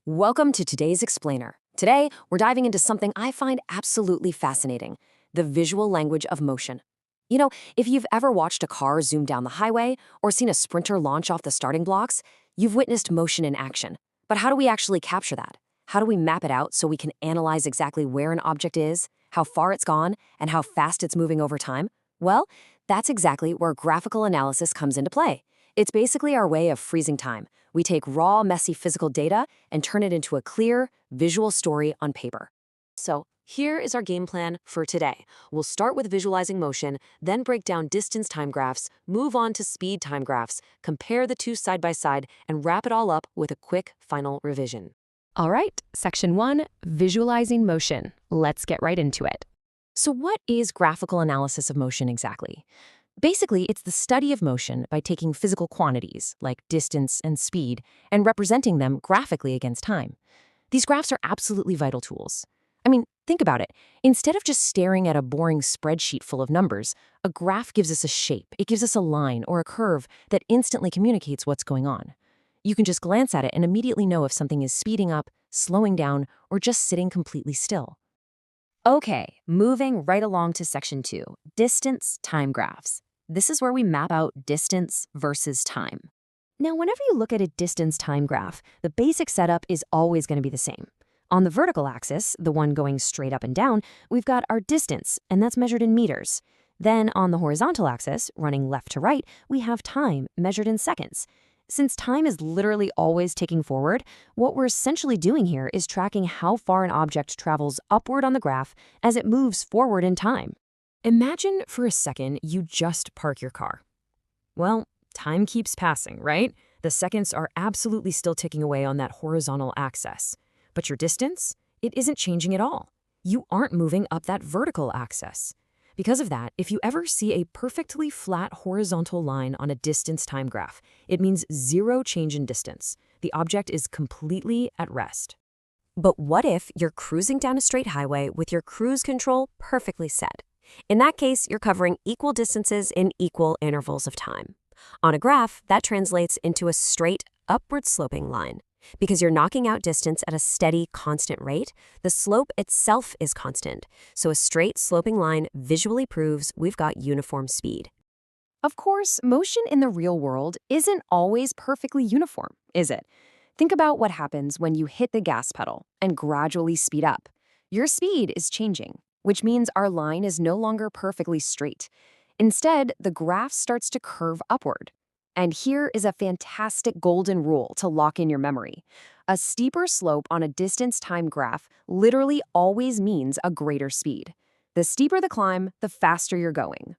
Welcome to today's explainer. Today, we're diving into something I find absolutely fascinating, the visual language of motion. You know, if you've ever watched a car zoom down the highway or seen a sprinter launch off the starting blocks, you've witnessed motion in action. But how do we actually capture that? How do we map it out so we can analyze exactly where an object is, how far it's gone, and how fast it's moving over time? Well, that's exactly where graphical analysis comes into play. It's basically our way of freezing time. We take raw, messy physical data and turn it into a clear, visual story on paper. So, here is our game plan for today. We'll start with visualizing motion, then break down distance time graphs, move on to speed time graphs, compare the two side by side, and wrap it all up with a quick final revision. All right, Section 1, Visualizing Motion. Let's get right into it. So what is graphical analysis of motion exactly? Basically, it's the study of motion by taking physical quantities, like distance and speed, and representing them graphically against time. These graphs are absolutely vital tools. I mean, think about it. Instead of just staring at a boring spreadsheet full of numbers, a graph gives us a shape. It gives us a line or a curve that instantly communicates what's going on. You can just glance at it and immediately know if something is speeding up, slowing down, or just sitting completely still. Okay, moving right along to Section 2, distance time graphs. This is where we map out distance versus time. Now, whenever you look at a distance time graph, the basic setup is always going to be the same. On the vertical axis, the one going straight up and down, we've got our distance, and that's measured in meters. Then on the horizontal axis, running left to right, we have time, measured in seconds. Since time is literally always ticking forward, what we're essentially doing here is tracking how far an object travels upward on the graph as it moves forward in time. Imagine for a second you just park your car. Well, time keeps passing, right? The seconds are absolutely still ticking away on that horizontal axis. But your distance? It isn't changing at all. You aren't moving up that vertical axis. Because of that, if you ever see a perfectly flat horizontal line on a distance time graph, it means zero change in distance. The object is completely at rest. But what if you're cruising down a straight highway with your cruise control perfectly set? In that case, you're covering equal distances in equal intervals of time. On a graph, that translates into a straight, upward-sloping line. Because you're knocking out distance at a steady, constant rate, the slope itself is constant, so a straight, sloping line visually proves we've got uniform speed. Of course, motion in the real world isn't always perfectly uniform, is it? Think about what happens when you hit the gas pedal and gradually speed up. Your speed is changing, which means our line is no longer perfectly straight. Instead, the graph starts to curve upward. And here is a fantastic golden rule to lock in your memory. A steeper slope on a distance time graph literally always means a greater speed. The steeper the climb, the faster you're going.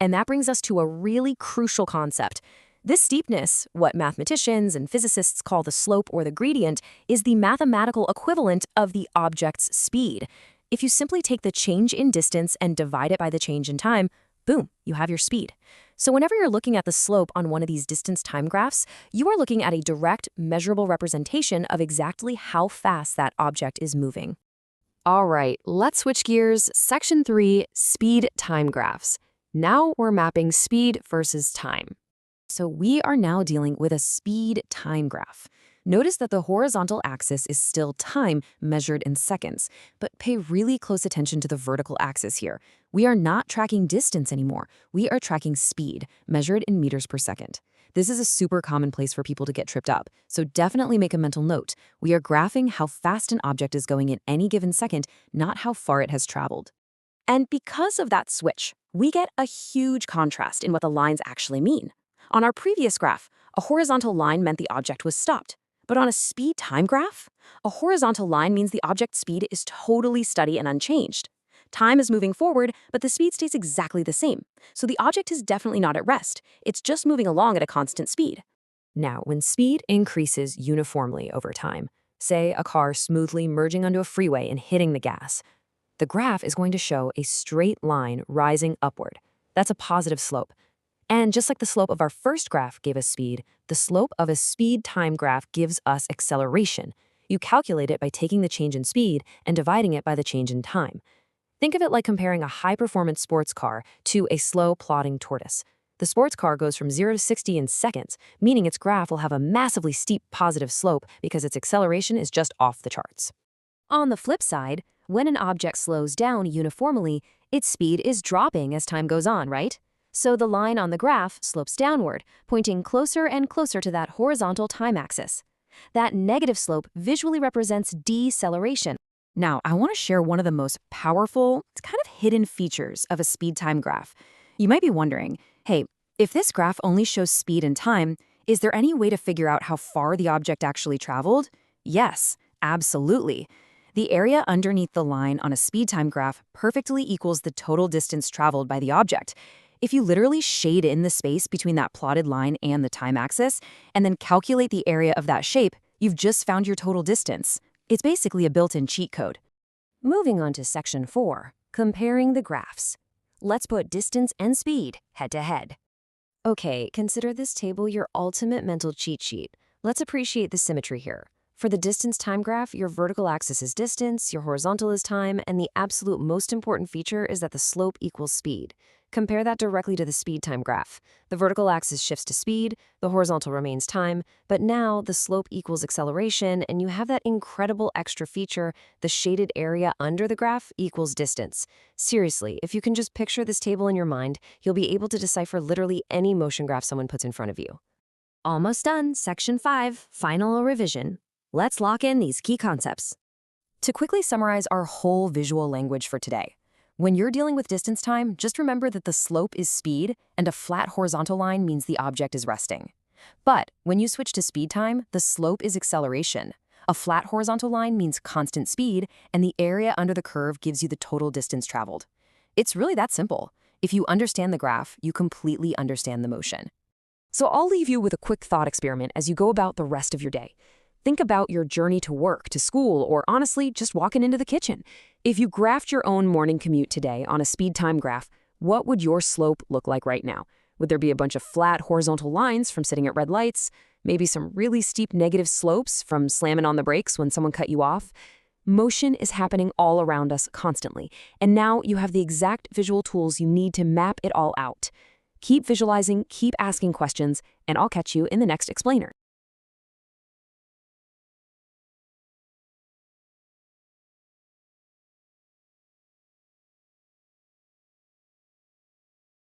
And that brings us to a really crucial concept. This steepness, what mathematicians and physicists call the slope or the gradient, is the mathematical equivalent of the object's speed. If you simply take the change in distance and divide it by the change in time, boom, you have your speed. So whenever you're looking at the slope on one of these distance time graphs, you are looking at a direct, measurable representation of exactly how fast that object is moving. All right, let's switch gears. Section 3, speed time graphs. Now we're mapping speed versus time. So we are now dealing with a speed time graph. Notice that the horizontal axis is still time measured in seconds, but pay really close attention to the vertical axis here. We are not tracking distance anymore. We are tracking speed, measured in meters per second. This is a super common place for people to get tripped up, so definitely make a mental note. We are graphing how fast an object is going in any given second, not how far it has traveled. And because of that switch, we get a huge contrast in what the lines actually mean. On our previous graph, a horizontal line meant the object was stopped. But on a speed time graph, a horizontal line means the object's speed is totally steady and unchanged. Time is moving forward, but the speed stays exactly the same. So the object is definitely not at rest. It's just moving along at a constant speed. Now, when speed increases uniformly over time, say a car smoothly merging onto a freeway and hitting the gas, the graph is going to show a straight line rising upward. That's a positive slope. And just like the slope of our first graph gave us speed, the slope of a speed time graph gives us acceleration. You calculate it by taking the change in speed and dividing it by the change in time. Think of it like comparing a high-performance sports car to a slow, plodding tortoise. The sports car goes from 0 to 60 in seconds, meaning its graph will have a massively steep positive slope because its acceleration is just off the charts. On the flip side, when an object slows down uniformly, its speed is dropping as time goes on, right? So the line on the graph slopes downward, pointing closer and closer to that horizontal time axis. That negative slope visually represents deceleration. Now, I want to share one of the most powerful, kind of hidden features of a speed-time graph. You might be wondering, hey, if this graph only shows speed and time, is there any way to figure out how far the object actually traveled? Yes, absolutely. The area underneath the line on a speed-time graph perfectly equals the total distance traveled by the object. If you literally shade in the space between that plotted line and the time axis, and then calculate the area of that shape, you've just found your total distance. It's basically a built-in cheat code. Moving on to Section 4, comparing the graphs. Let's put distance and speed head-to-head. Okay, consider this table your ultimate mental cheat sheet. Let's appreciate the symmetry here. For the distance time graph, your vertical axis is distance, your horizontal is time, and the absolute most important feature is that the slope equals speed. Compare that directly to the speed time graph. The vertical axis shifts to speed, the horizontal remains time, but now the slope equals acceleration, and you have that incredible extra feature, the shaded area under the graph equals distance. Seriously, if you can just picture this table in your mind, you'll be able to decipher literally any motion graph someone puts in front of you. Almost done, Section 5, final revision. Let's lock in these key concepts. To quickly summarize our whole visual language for today, when you're dealing with distance time, just remember that the slope is speed and a flat horizontal line means the object is resting. But when you switch to speed time, the slope is acceleration. A flat horizontal line means constant speed, and the area under the curve gives you the total distance traveled. It's really that simple. If you understand the graph, you completely understand the motion. So I'll leave you with a quick thought experiment as you go about the rest of your day. Think about your journey to work, to school, or honestly, just walking into the kitchen. If you graphed your own morning commute today on a speed time graph, what would your slope look like right now? Would there be a bunch of flat horizontal lines from sitting at red lights? Maybe some really steep negative slopes from slamming on the brakes when someone cut you off? Motion is happening all around us constantly, and now you have the exact visual tools you need to map it all out. Keep visualizing, keep asking questions, and I'll catch you in the next explainer.